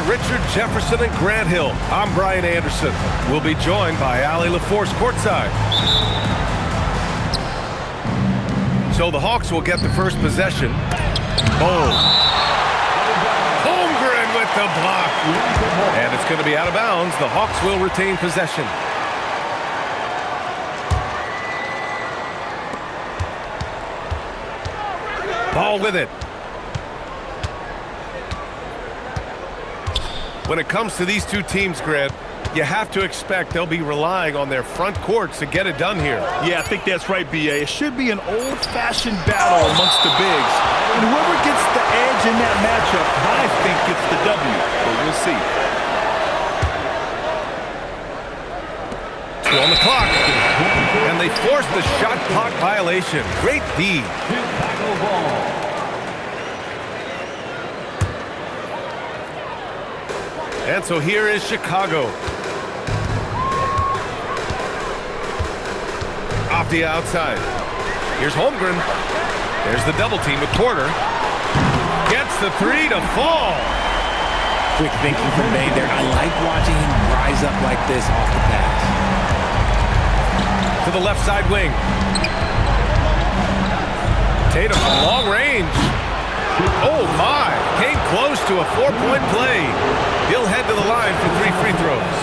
Richard Jefferson and Grant Hill. I'm Brian Anderson. We'll be joined by Allie LaForce courtside. So the Hawks will get the first possession. Bold. Holmgren with the block. And it's going to be out of bounds. The Hawks will retain possession. Ball with it. When it comes to these two teams, Grant, you have to expect they'll be relying on their front courts to get it done here. Yeah, I think that's right, B.A. It should be an old-fashioned battle amongst the bigs. And whoever gets the edge in that matchup, I think gets the W. But we'll see. 2 on the clock. And they forced the shot clock violation. Great D. And so here is Chicago. Off the outside. Here's Holmgren. There's the double team with Porter. Gets the three to fall. Quick thinking from Bane there. I like watching him rise up like this off the pass. To the left side wing. Tatum from long range. Oh my! Came close to a 4-point play. He'll head to the line for 3 free throws.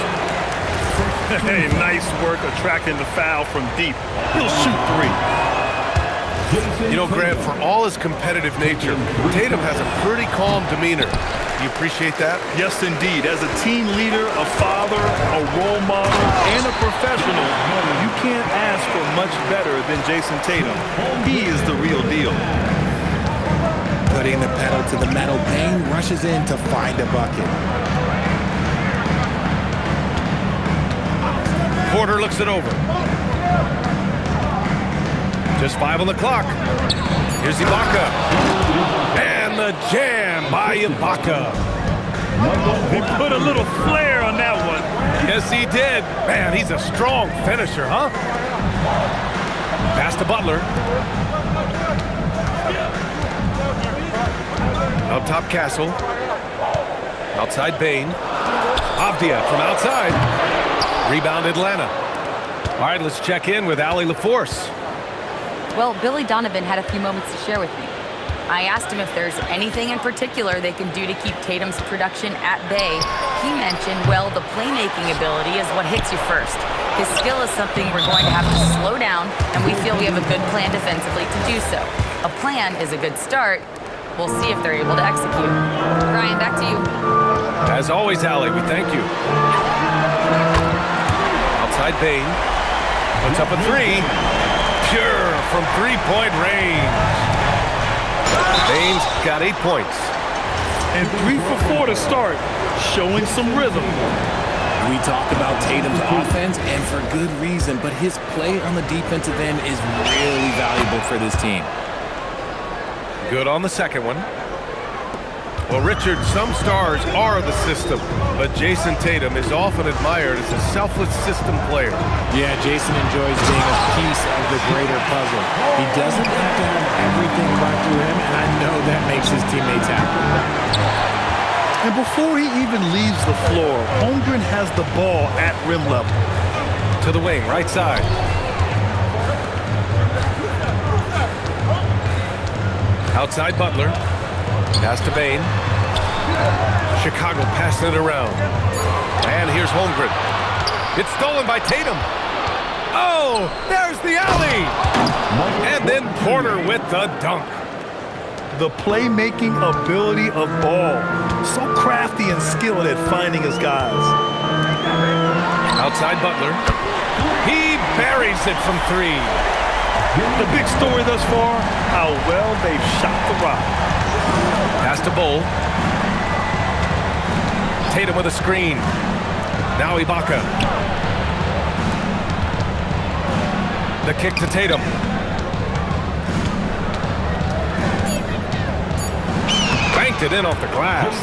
Hey, nice work attracting the foul from deep. He'll shoot 3. You know, Grant, for all his competitive nature, Tatum has a pretty calm demeanor. You appreciate that? Yes, indeed. As a team leader, a father, a role model, and a professional, you can't ask for much better than Jason Tatum. He is the real deal. Putting the pedal to the metal, Bane rushes in to find a bucket. Porter looks it over. Just 5 on the clock. Here's Ibaka. And the jam by Ibaka. He put a little flair on that one. Yes, he did. Man, he's a strong finisher, huh? Pass to Butler. Up top, Castle. Outside, Bane. Avdia from outside. Rebound, Atlanta. All right, let's check in with Allie LaForce. Well, Billy Donovan had a few moments to share with me. I asked him if there's anything in particular they can do to keep Tatum's production at bay. He mentioned, well, the playmaking ability is what hits you first. His skill is something we're going to have to slow down, and we feel we have a good plan defensively to do so. A plan is a good start. We'll see if they're able to execute. Brian, back to you. As always, Allie, we thank you. Outside Bane. Puts up a 3. Pure from 3-point range. Bane's got 8 points. And 3 for 4 to start, showing some rhythm. We talked about Tatum's offense, and for good reason, but his play on the defensive end is really valuable for this team. Good on the second one. Well, Richard, some stars are the system, but Jason Tatum is often admired as a selfless system player. Yeah, Jason enjoys being a piece of the greater puzzle. He doesn't have to have everything run through him, and I know that makes his teammates happy. And before he even leaves the floor, Holmgren has the ball at rim level. To the wing, right side. Outside Butler. Pass to Bane. Chicago passing it around. And here's Holmgren. It's stolen by Tatum. Oh, there's the alley. And then Porter with the dunk. The playmaking ability of Ball. So crafty and skilled at finding his guys. Outside Butler. He buries it from 3. The big story thus far, how well they've shot the rock. Pass to Bull. Tatum with a screen. Now Ibaka. The kick to Tatum. Banked it in off the glass.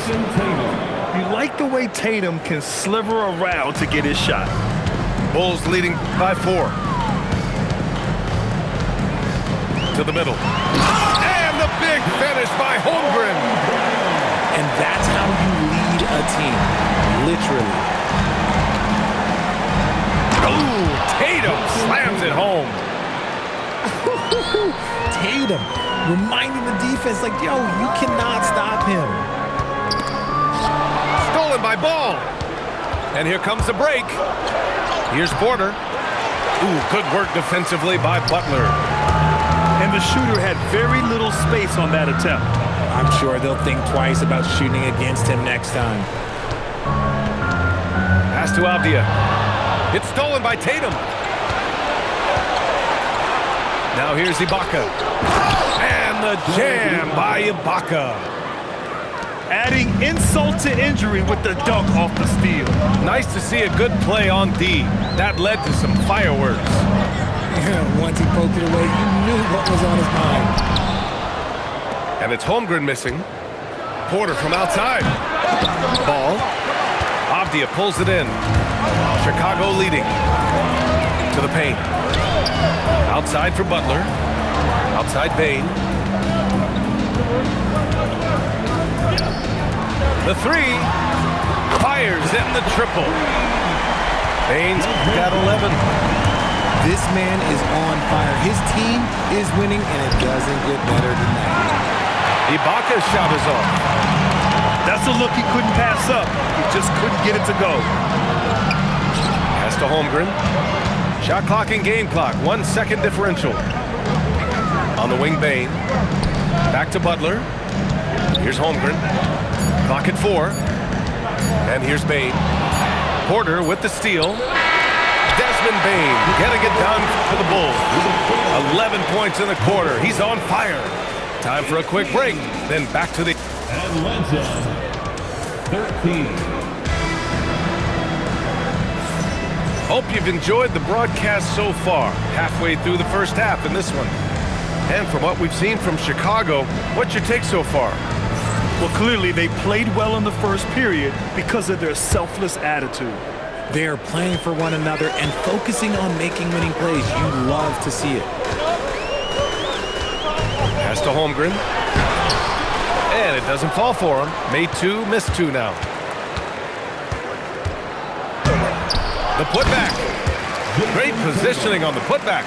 You like the way Tatum can sliver around to get his shot. Bulls leading by 4. To the middle. And the big finish by Holmgren. And that's how you lead a a team, literally. Ooh, Tatum slams it home. Tatum reminding the defense, like, yo, you cannot stop him. Stolen by Ball. And here comes the break. Here's Porter. Ooh, good work defensively by Butler. And the shooter had very little space on that attempt. I'm sure they'll think twice about shooting against him next time. Pass to Avdia. It's stolen by Tatum. Now here's Ibaka. And the jam by Ibaka. Adding insult to injury with the dunk off the steal. Nice to see a good play on D. That led to some fireworks. Yeah, once he poked it away, you knew what was on his mind. And it's Holmgren missing. Porter from outside. Ball. Avdia pulls it in. Chicago leading. To the paint. Outside for Butler. Outside Bane. The three. Fires in the triple. Bane's got 11. This man is on fire. His team is winning, and it doesn't get better than that. Ibaka's shot is off. That's a look he couldn't pass up. He just couldn't get it to go. Pass to Holmgren. Shot clock and game clock. 1 second differential. On the wing, Bane. Back to Butler. Here's Holmgren. Clock at 4. And here's Bane. Porter with the steal. Desmond Bane getting it done for the Bulls. 11 points in the quarter. He's on fire. Time for a quick break. Then back to the... Atlanta, 13. Hope you've enjoyed the broadcast so far. Halfway through the first half in this one. And from what we've seen from Chicago, what's your take so far? Well, clearly they played well in the first period because of their selfless attitude. They are playing for one another and focusing on making winning plays. You love to see it. Pass to Holmgren. And it doesn't fall for him. Made 2, missed 2 now. The putback. Great positioning on the putback.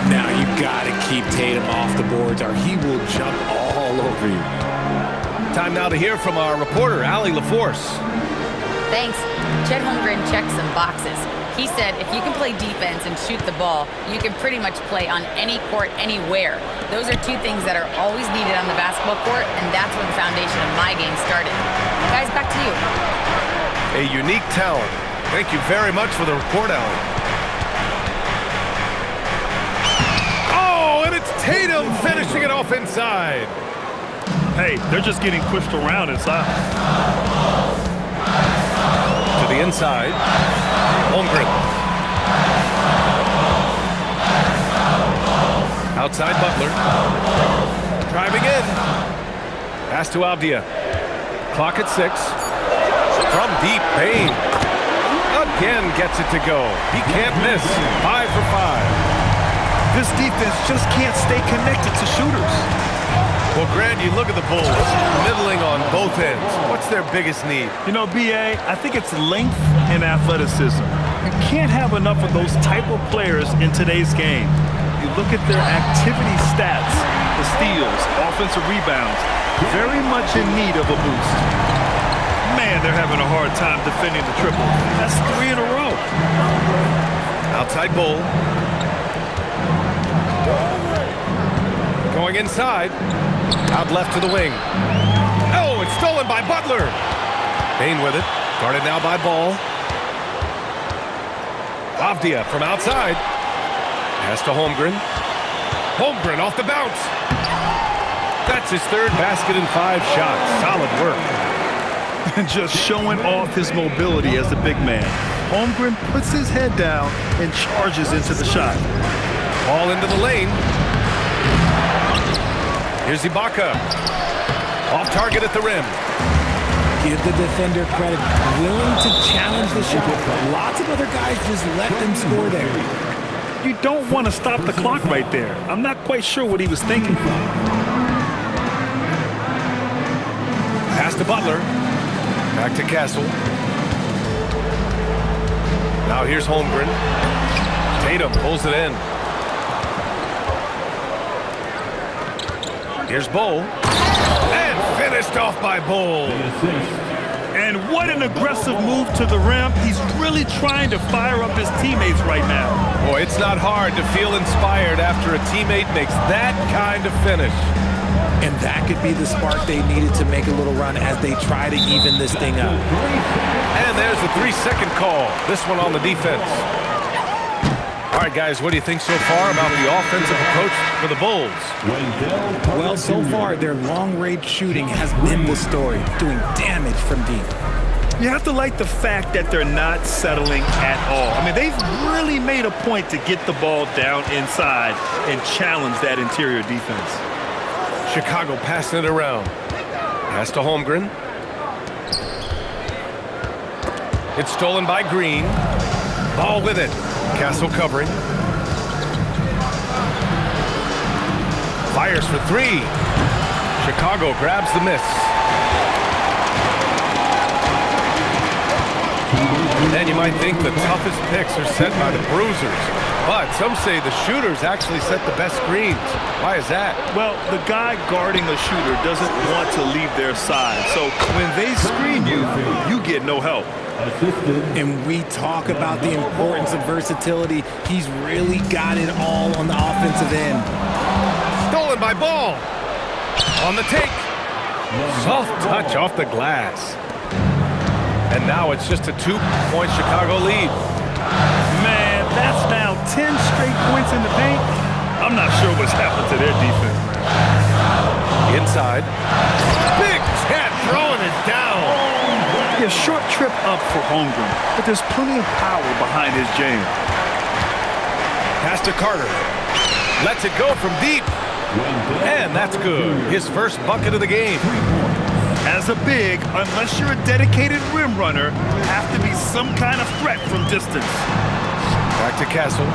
Now you got to keep Tatum off the boards or he will jump all over you. Time now to hear from our reporter, Allie LaForce. Thanks. Chet Holmgren checked some boxes. He said if you can play defense and shoot the ball, you can pretty much play on any court, anywhere. Those are 2 things that are always needed on the basketball court, and that's where the foundation of my game started. Guys, back to you. A unique talent. Thank you very much for the report, Allie. Oh, and it's Tatum finishing it off inside. Hey, they're just getting pushed around inside. To the inside. Holmgren. Outside Butler. Driving in. Pass to Avdia. Clock at 6. From deep, Bane. Again gets it to go. He can't miss. 5 for 5. This defense just can't stay connected to shooters. Well, Grant, you look at the Bulls, middling on both ends. What's their biggest need? You know, B.A., I think it's length and athleticism. You can't have enough of those type of players in today's game. You look at their activity stats, the steals, offensive rebounds, very much in need of a boost. Man, they're having a hard time defending the triple. That's 3 in a row. Outside Bull. Going inside. Out left to the wing. Oh, it's stolen by Butler. Bane with it. Guarded now by Ball. Avdia from outside. Pass to Holmgren. Holmgren off the bounce. That's his 3rd basket in 5 shots. Solid work. And just showing off his mobility as a big man. Holmgren puts his head down and charges into the shot. Ball into the lane. Here's Ibaka. Off target at the rim. Give the defender credit. Willing to challenge the shot. Lots of other guys just let them score there. You don't want to stop the clock right there. I'm not quite sure what he was thinking. Pass to Butler. Back to Castle. Now here's Holmgren. Tatum pulls it in. Here's Bull. And finished off by Bull. And what an aggressive move to the rim. He's really trying to fire up his teammates right now. Boy, it's not hard to feel inspired after a teammate makes that kind of finish. And that could be the spark they needed to make a little run as they try to even this thing up. And there's the 3-second call. This one on the defense. All right, guys, what do you think so far about the offensive approach for the Bulls? Well, so far, their long-range shooting has been the story, doing damage from deep. You have to like the fact that they're not settling at all. I mean, they've really made a point to get the ball down inside and challenge that interior defense. Chicago passing it around. Pass to Holmgren. It's stolen by Green. Ball with it. Castle covering. Fires for three. Chicago grabs the miss. And you might think the toughest picks are set by the bruisers, but some say the shooters actually set the best screens. Why is that? Well, the guy guarding a shooter doesn't want to leave their side, so when they screen you, you get no help. And we talk about the importance of versatility. He's really got it all on the offensive end. Stolen by Ball. On the take. Soft touch off the glass. And now it's just a 2-point Chicago lead. Man, that's now 10 straight points in the paint. I'm not sure what's happened to their defense, man. Inside. Big Cat throwing it down. A short trip up for Holmgren, but there's plenty of power behind his jam. Pass to Carter. Lets it go from deep. And that's good. His first bucket of the game. As a big, unless you're a dedicated rim runner, you have to be some kind of threat from distance. Back to Castle.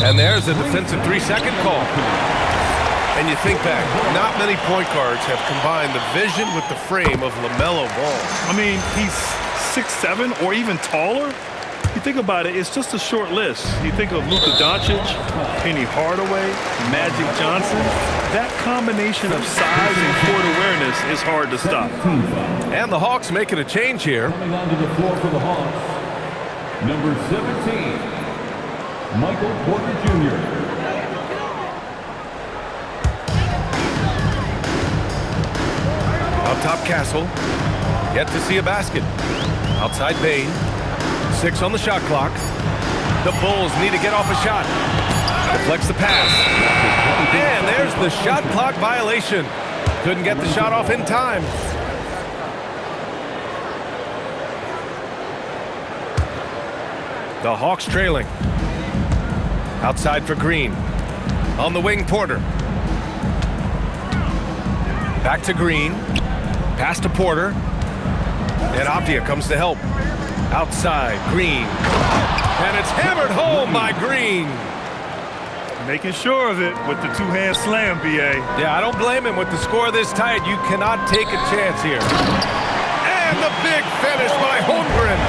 And there's a defensive 3-second call. And you think back, not many point guards have combined the vision with the frame of LaMelo Ball. I mean, he's 6'7" or even taller. You think about it, it's just a short list. You think of Luka Doncic, Penny Hardaway, Magic Johnson. That combination of size and court awareness is hard to stop. And the Hawks making a change here. Coming onto the floor for the Hawks, number 17, Michael Porter Jr. Up top, Castle. Yet to see a basket. Outside, Bane. 6 on the shot clock. The Bulls need to get off a shot. Deflects the pass. And there's the shot clock violation. Couldn't get the shot off in time. The Hawks trailing. Outside for Green. On the wing, Porter. Back to Green. Pass to Porter. And Avdia comes to help. Outside, Green. And it's hammered home by Green. Making sure of it with the two-hand slam, B.A. Yeah, I don't blame him with the score this tight. You cannot take a chance here. And the big finish by Holmgren.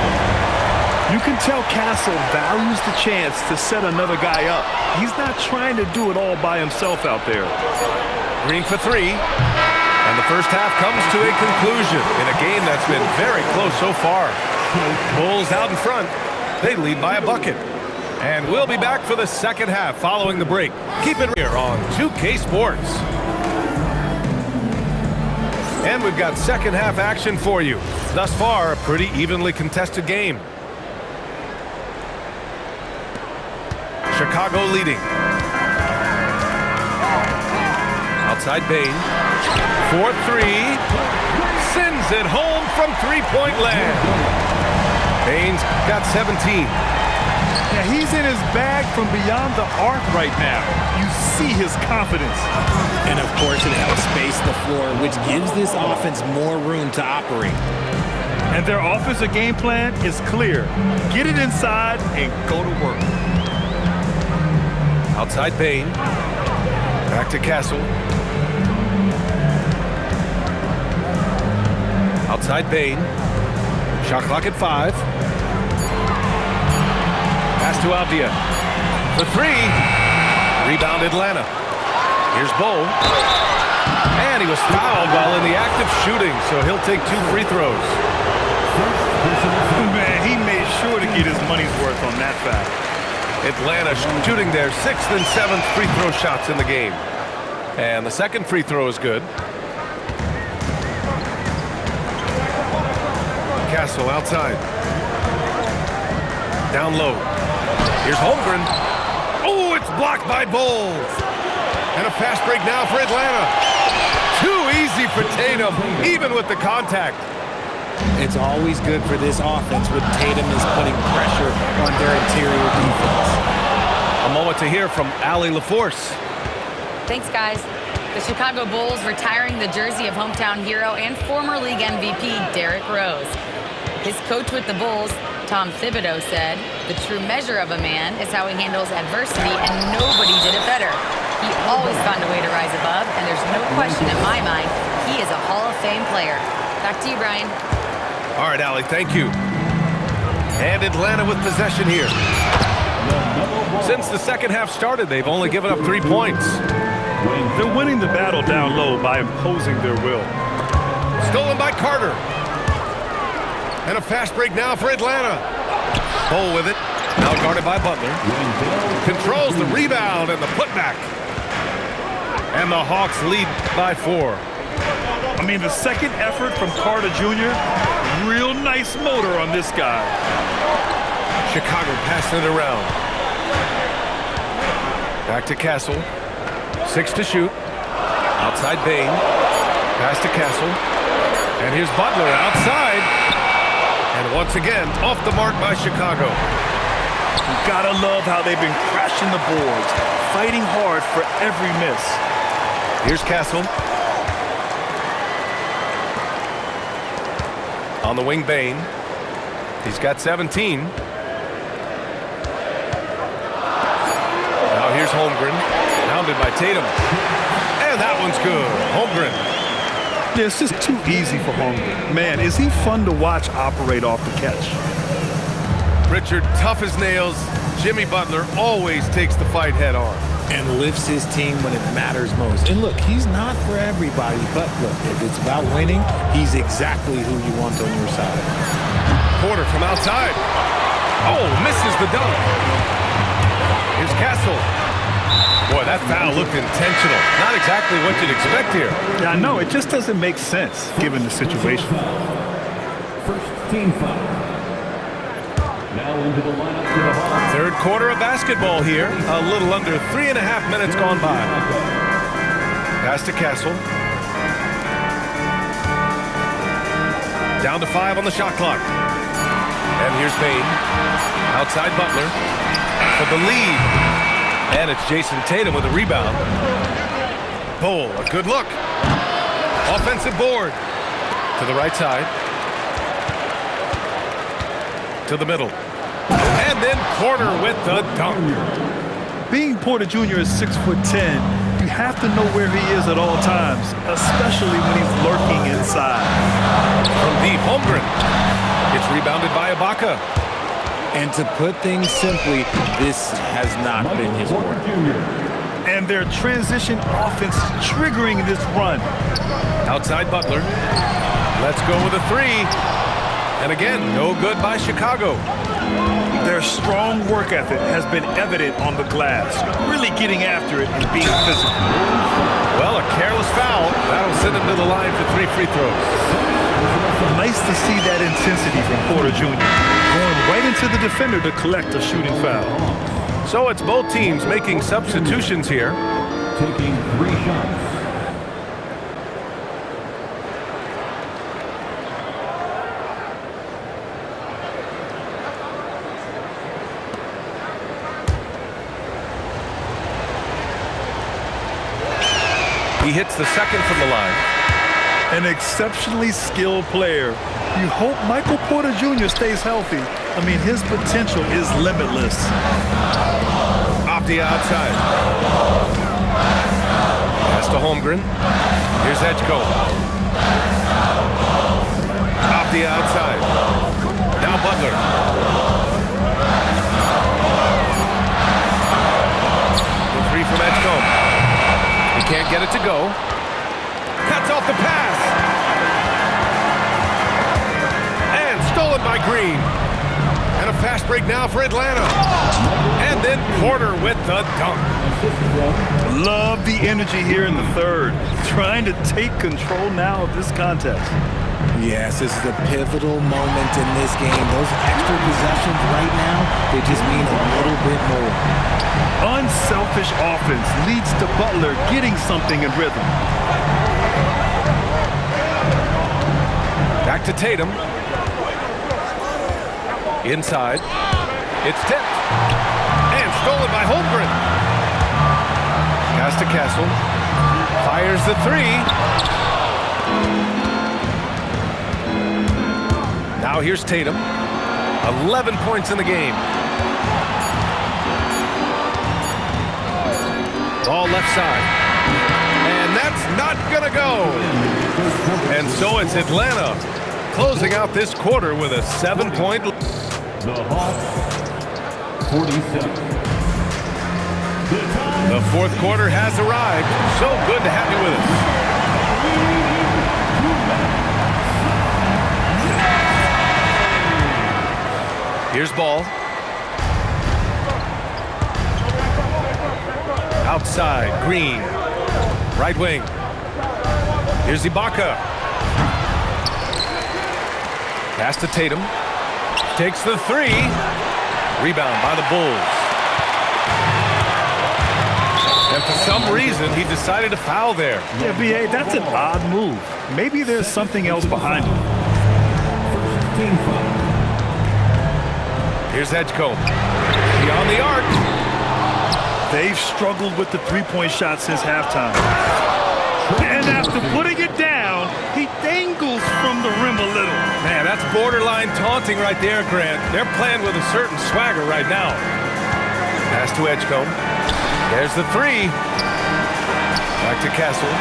You can tell Castle values the chance to set another guy up. He's not trying to do it all by himself out there. Green for three. And the first half comes to a conclusion in a game that's been very close so far. Bulls out in front. They lead by a bucket. And we'll be back for the second half following the break. Keep it here on 2K Sports. And we've got second half action for you. Thus far, a pretty evenly contested game. Chicago leading. Outside Bane. 4-3. Sends it home from three-point land. Bane's got 17. Yeah, he's in his bag from beyond the arc right now. You see his confidence. And of course, it helps space the floor, which gives this offense more room to operate. And their offensive game plan is clear. Get it inside and go to work. Outside Bane. Back to Castle. Outside Bain. Shot clock at 5. Pass to Avdia. For 3. Rebound Atlanta. Here's Bull. And he was fouled while in the act of shooting, so he'll take 2 free throws. Man, he made sure to get his money's worth on that foul. Atlanta shooting their 6th and 7th free throw shots in the game. And the second free throw is good. Castle outside. Down low. Here's Holmgren. Oh, it's blocked by Bowles. And a fast break now for Atlanta. Too easy for Tatum, even with the contact. It's always good for this offense when Tatum is putting pressure on their interior defense. A moment to hear from Allie LaForce. Thanks, guys. The Chicago Bulls retiring the jersey of hometown hero and former league MVP Derrick Rose. His coach with the Bulls, Tom Thibodeau, said, "The true measure of a man is how he handles adversity, and nobody did it better. He always found a way to rise above, and there's no question in my mind he is a Hall of Fame player." Back to you, Brian. All right, Allie, thank you. And Atlanta with possession here. Since the second half started, they've only given up 3 points. They're winning the battle down low by imposing their will. Stolen by Carter. And a fast break now for Atlanta. Bull with it. Now guarded by Butler. Controls the rebound and the putback. And the Hawks lead by 4. I mean, the second effort from Carter Jr., real nice motor on this guy. Chicago passing it around. Back to Castle. 6 to shoot. Outside Bain. Pass to Castle. And here's Butler outside. And once again, off the mark by Chicago. You gotta love how they've been crashing the boards, fighting hard for every miss. Here's Castle. On the wing, Bain. He's got 17. Now here's Holmgren. Pounded by Tatum. And that one's good. Holmgren. Yeah, it's just too easy for Holmgren. Man, is he fun to watch operate off the catch. Richard, tough as nails. Jimmy Butler always takes the fight head on. And lifts his team when it matters most. And look, he's not for everybody, but look, if it's about winning, he's exactly who you want on your side. Porter from outside. Oh, misses the dunk. Here's Castle. Boy, that foul looked intentional. Not exactly what you'd expect here. Yeah, I know. It just doesn't make sense given the situation. First team foul. Now into the lineup for the Hawks. Third quarter of basketball here. A little under 3.5 minutes gone by. Pass to Castle. Down to 5 on the shot clock. And here's Bain. Outside Butler. For the lead. And it's Jason Tatum with a rebound. Bull, a good look. Offensive board. To the right side. To the middle. And then Porter with the dunk. Being Porter Jr. is 6'10", you have to know where he is at all times, especially when he's lurking inside. From deep, Holmgren. It's rebounded by Ibaka. And to put things simply, this has not been his work. And their transition offense triggering this run. Outside Butler. Let's go with a 3. And again, no good by Chicago. Their strong work ethic has been evident on the glass, really getting after it and being physical. Well, a careless foul. That'll send him to the line for 3 free throws. Nice to see that intensity from Porter Jr. Going right into the defender to collect a shooting foul. So it's both teams making substitutions here. Taking 3 shots. He hits the second from the line. An exceptionally skilled player. You hope Michael Porter Jr. stays healthy. I mean, his potential is limitless. Off the outside. Pass to Holmgren. Here's Edgecombe. Avdia outside. Now Butler. The three from Edgecombe. He can't get it to go. Cuts off the pass. And stolen by Green. And a fast break now for Atlanta. And then Porter with the dunk. Love the energy here in the third. Trying to take control now of this contest. Yes, this is a pivotal moment in this game. Those extra possessions right now, they just mean a little bit more. Unselfish offense leads to Butler getting something in rhythm. Back to Tatum. Inside. It's tipped. And stolen by Holmgren. Pass to Castle. Fires the three. Now here's Tatum. 11 points in the game. Ball left side. And that's not gonna go. And so it's Atlanta closing out this quarter with a 7-point lead. The Hawks, 47. The fourth quarter has arrived. So good to have you with us. Here's Ball. Outside, Green. Right wing. Here's Ibaka. Pass to Tatum. Takes the three. Rebound by the Bulls. And for some reason, he decided to foul there. Yeah, B.A., that's an odd move. Maybe there's something else behind it. Team foul. Here's Edgecombe. Beyond the arc. They've struggled with the three-point shot since halftime. And after putting it down, he dangles from the rim a little. Man, that's borderline taunting right there, Grant. They're playing with a certain swagger right now. Pass to Edgecombe. There's the three. Back to Castle.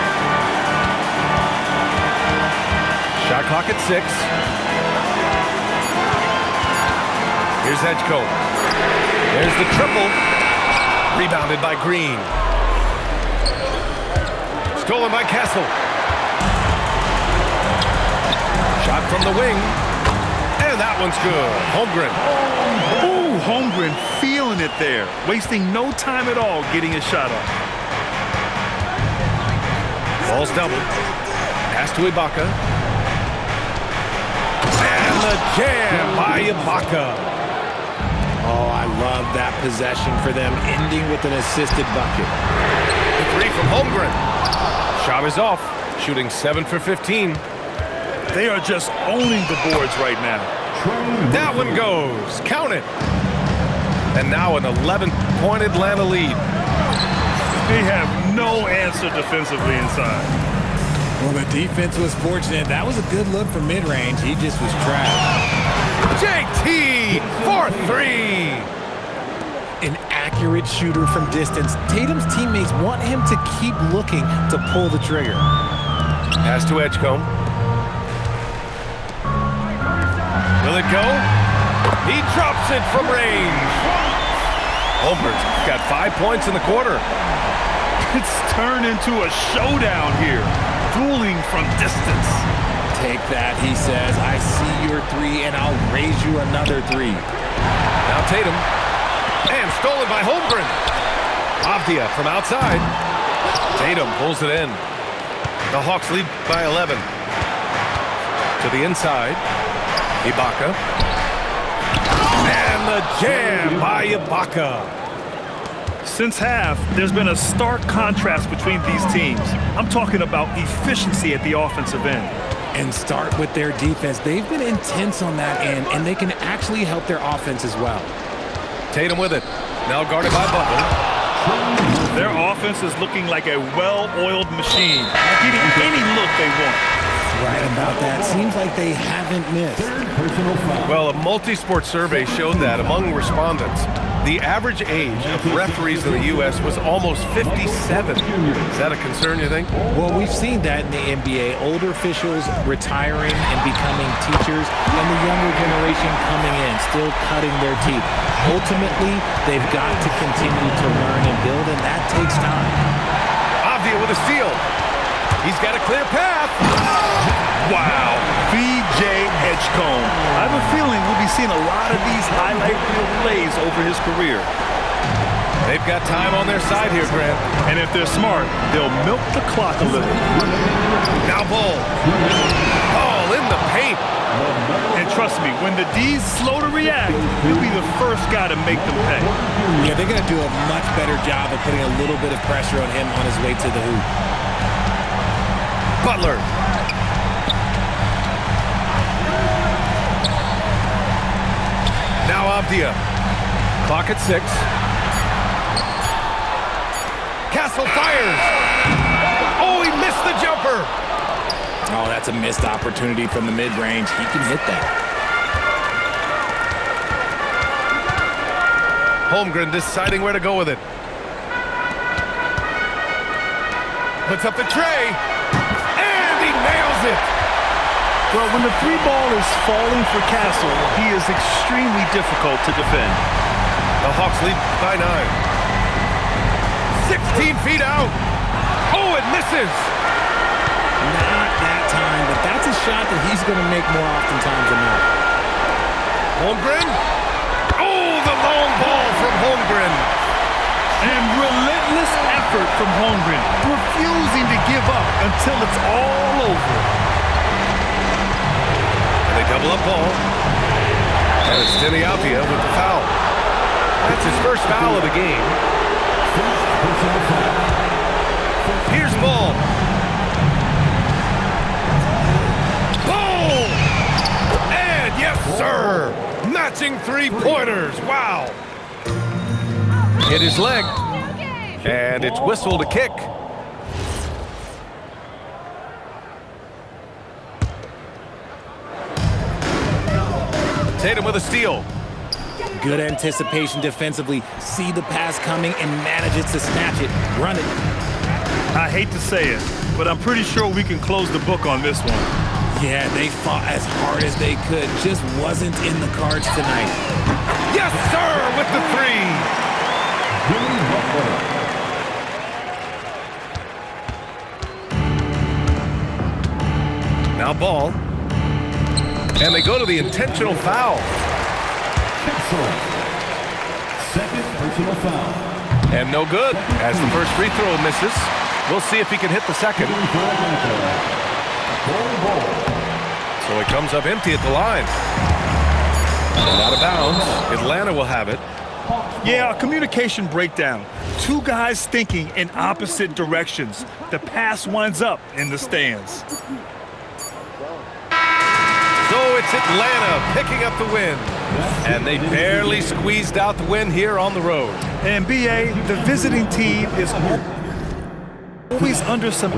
Shot clock at 6. Here's Edgecombe. There's the triple. Rebounded by Green. Stolen by Castle. Shot from the wing. And that one's good. Holmgren. Ooh, Holmgren feeling it there. Wasting no time at all getting his shot off. Ball's doubled. Pass to Ibaka. And the jam by Ibaka. Oh, I love that possession for them, ending with an assisted bucket. The three from Holmgren. Shot is off. Shooting 7 for 15. They are just owning the boards right now. That one goes. Count it. And now an 11-point Atlanta lead. They have no answer defensively inside. Well, the defense was fortunate. That was a good look from mid-range. He just was trapped. JT for 3. An accurate shooter from distance. Tatum's teammates want him to keep looking to pull the trigger. Pass to Edgecombe. Will it go? He drops it from range. Holmgren's got 5 points in the quarter. It's turned into a showdown here. Dueling from distance. Take that, he says. I see your three, and I'll raise you another 3. Now Tatum. And stolen by Holmgren. Avdia from outside. Tatum pulls it in. The Hawks lead by 11. To the inside. Ibaka. And the jam by Ibaka. Since half, there's been a stark contrast between these teams. I'm talking about efficiency at the offensive end. And start with their defense. They've been intense on that end, and they can actually help their offense as well. Tatum with it. Now guarded by Butler. Their offense is looking like a well-oiled machine, getting any look they want. Right about that. Seems like they haven't missed. Personal foul. Well, a multi-sport survey showed that among respondents, The average age of referees in the U.S. was almost 57. Is that a concern, you think? Well, we've seen that in the NBA. Older officials retiring and becoming teachers, and the younger generation coming in, still cutting their teeth. Ultimately, they've got to continue to learn and build, and that takes time. Avdia with a steal. He's got a clear path. Wow, B.J. Edgecombe. I have a feeling we'll be seeing a lot of these highlight reel plays over his career. They've got time on their side here, Grant. And if they're smart, they'll milk the clock a little. Now Ball. Ball in the paint. And trust me, when the D's slow to react, he'll be the first guy to make them pay. Yeah, they're going to do a much better job of putting a little bit of pressure on him on his way to the hoop. Butler. Now Avdia. Clock at 6. Castle fires. Oh, he missed the jumper. Oh, that's a missed opportunity from the mid-range. He can hit that. Holmgren deciding where to go with it. Puts up the tray. And he nails it. Well, when the three ball is falling for Castle, he is extremely difficult to defend. The Hawks lead by 9. 16 feet out. Oh, it misses. Not that time, but that's a shot that he's going to make more oftentimes than not. Holmgren. Oh, the long ball from Holmgren. And relentless effort from Holmgren, refusing to give up until it's all over. And they double up Ball. And it's Deni Avdia with the foul. That's his first foul of the game. Here's Ball. Ball! And yes, sir! Matching three-pointers. Wow! Hit his leg. And it's whistled a kick. Tatum with a steal. Good anticipation defensively. See the pass coming and manages to snatch it. Run it. I hate to say it, but I'm pretty sure we can close the book on this one. Yeah, they fought as hard as they could. Just wasn't in the cards tonight. Yes, sir, with the three. Jimmy Butler. Now Ball. And they go to the intentional foul. Second personal foul. And no good, as the first free throw misses. We'll see if he can hit the second. So he comes up empty at the line. And out of bounds, Atlanta will have it. Yeah, a communication breakdown. Two guys thinking in opposite directions. The pass winds up in the stands. So it's Atlanta picking up the win. And they barely squeezed out the win here on the road. And BA, the visiting team is always under some...